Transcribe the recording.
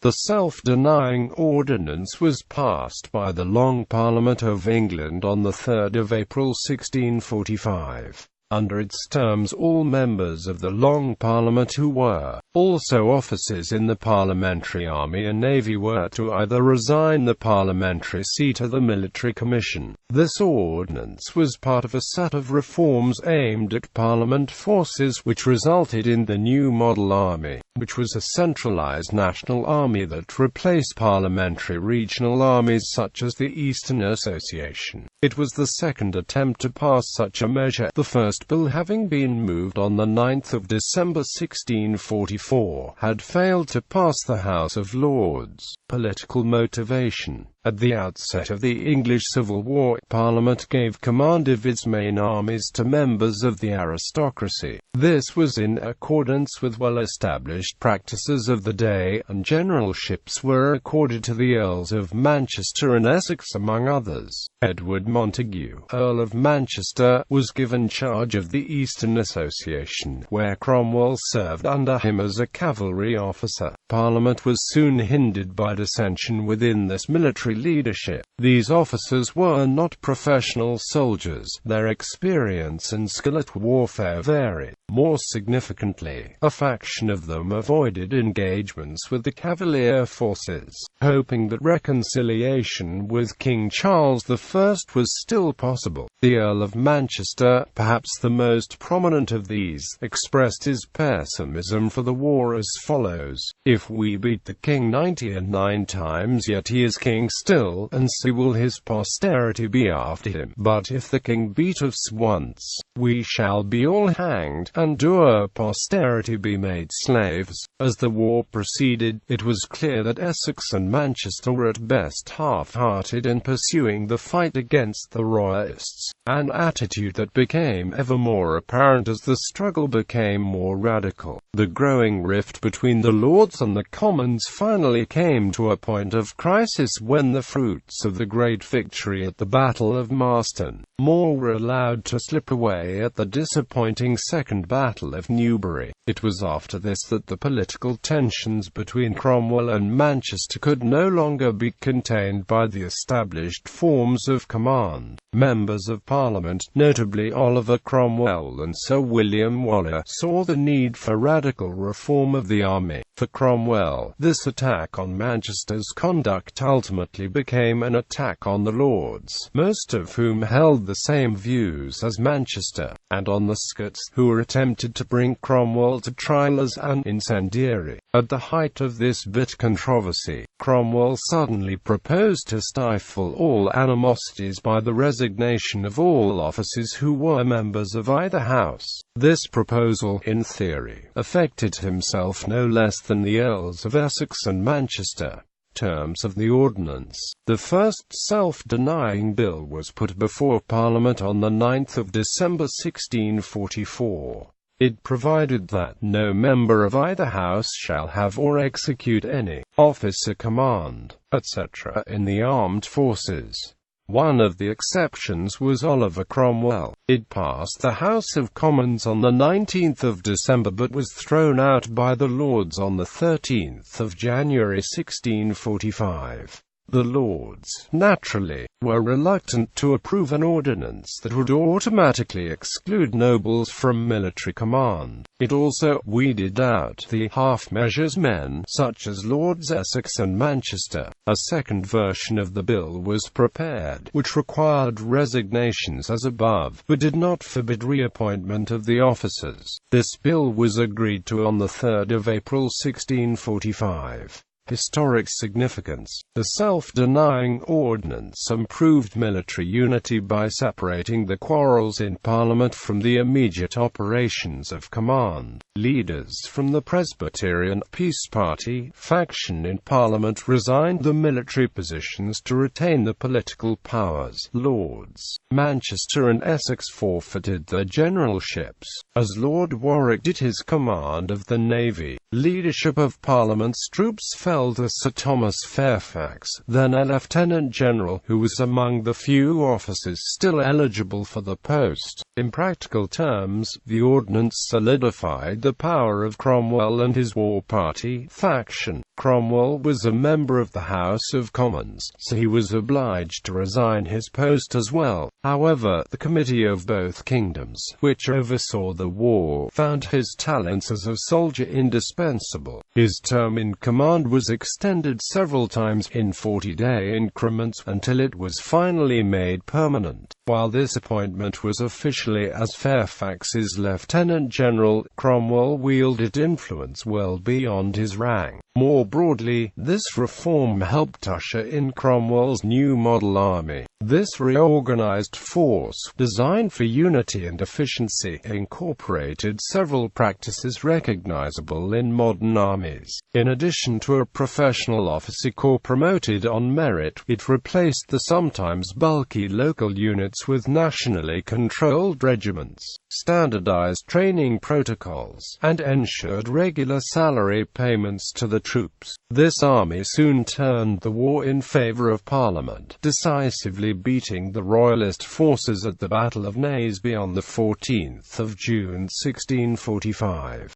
The Self-denying Ordinance was passed by the Long Parliament of England on the 3rd of April 1645. Under its terms, all members of the Long Parliament who were also officers in the Parliamentary Army and Navy were to either resign the parliamentary seat or the military commission. This ordinance was part of a set of reforms aimed at Parliament forces which resulted in the new model army, which was a centralized national army that replaced parliamentary regional armies such as the Eastern Association. It was the second attempt to pass such a measure, the first bill having been moved on the 9th of December 1644, had failed to pass the House of Lords. Political motivation. At the outset of the English Civil War, Parliament gave command of its main armies to members of the aristocracy. This was in accordance with well-established practices of the day, and generalships were accorded to the Earls of Manchester and Essex among others. Edward Montague, Earl of Manchester, was given charge of the Eastern Association, where Cromwell served under him as a cavalry officer. Parliament was soon hindered by dissension within this military leadership. These officers were not professional soldiers. Their experience and skill at warfare varied. More significantly, a faction of them avoided engagements with the Cavalier forces, hoping that reconciliation with King Charles I was still possible. The Earl of Manchester, perhaps the most prominent of these, expressed his pessimism for the war as follows: "If we beat the king 99 times, yet he is king still, and so will his posterity be after him. But if the king beat us once, we shall be all hanged, and our posterity be made slaves." As the war proceeded, it was clear that Essex and Manchester were at best half-hearted in pursuing the fight against the Royalists, an attitude that became ever more apparent as the struggle became more radical. The growing rift between the Lords and the Commons finally came to a point of crisis when the fruits of the great victory at the Battle of Marston Moor were allowed to slip away at the disappointing Second Battle of Newbury. It was after this that the political tensions between Cromwell and Manchester could no longer be contained by the established forms of command. Members of Parliament, notably Oliver Cromwell and Sir William Waller, saw the need for radical reform of the army. For Cromwell, this attack on Manchester's conduct ultimately became an attack on the Lords, most of whom held the same views as Manchester, and on the Scots, who were attempted to bring Cromwell to trial as an incendiary. At the height of this bitter controversy, Cromwell suddenly proposed to stifle all animosities by the resignation of all officers who were members of either house. This proposal, in theory, affected himself no less than the Earls of Essex and Manchester. Terms of the ordinance. The first self-denying bill was put before Parliament on the 9th of December 1644. It provided that no member of either house shall have or execute any office or command, etc. in the armed forces. One of the exceptions was Oliver Cromwell. It passed the House of Commons on the 19th of December but was thrown out by the Lords on the 13th of January 1645. The Lords, naturally, were reluctant to approve an ordinance that would automatically exclude nobles from military command. It also weeded out the half-measures men, such as Lords Essex and Manchester. A second version of the bill was prepared, which required resignations as above, but did not forbid reappointment of the officers. This bill was agreed to on the 3rd of April 1645. Historic significance. The Self-denying Ordinance improved military unity by separating the quarrels in Parliament from the immediate operations of command. Leaders from the Presbyterian Peace Party faction in Parliament resigned the military positions to retain the political powers. Lords Manchester and Essex forfeited their generalships, as Lord Warwick did his command of the Navy. Leadership of Parliament's troops fell to Sir Thomas Fairfax, then a lieutenant general, who was among the few officers still eligible for the post. In practical terms, the ordinance solidified the power of Cromwell and his war party faction. Cromwell was a member of the House of Commons, so he was obliged to resign his post as well. However, the Committee of Both Kingdoms, which oversaw the war, found his talents as a soldier indispensable. His term in command was extended several times in 40-day increments until it was finally made permanent. While this appointment was officially as Fairfax's Lieutenant General, Cromwell wielded influence well beyond his rank. More broadly, this reform helped usher in Cromwell's new model army. This reorganized force, designed for unity and efficiency, incorporated several practices recognizable in modern armies. In addition to a professional officer corps promoted on merit, it replaced the sometimes bulky local units with nationally controlled regiments, standardized training protocols, and ensured regular salary payments to the troops. This army soon turned the war in favor of Parliament, decisively beating the Royalist forces at the Battle of Naseby on the 14th of June 1645.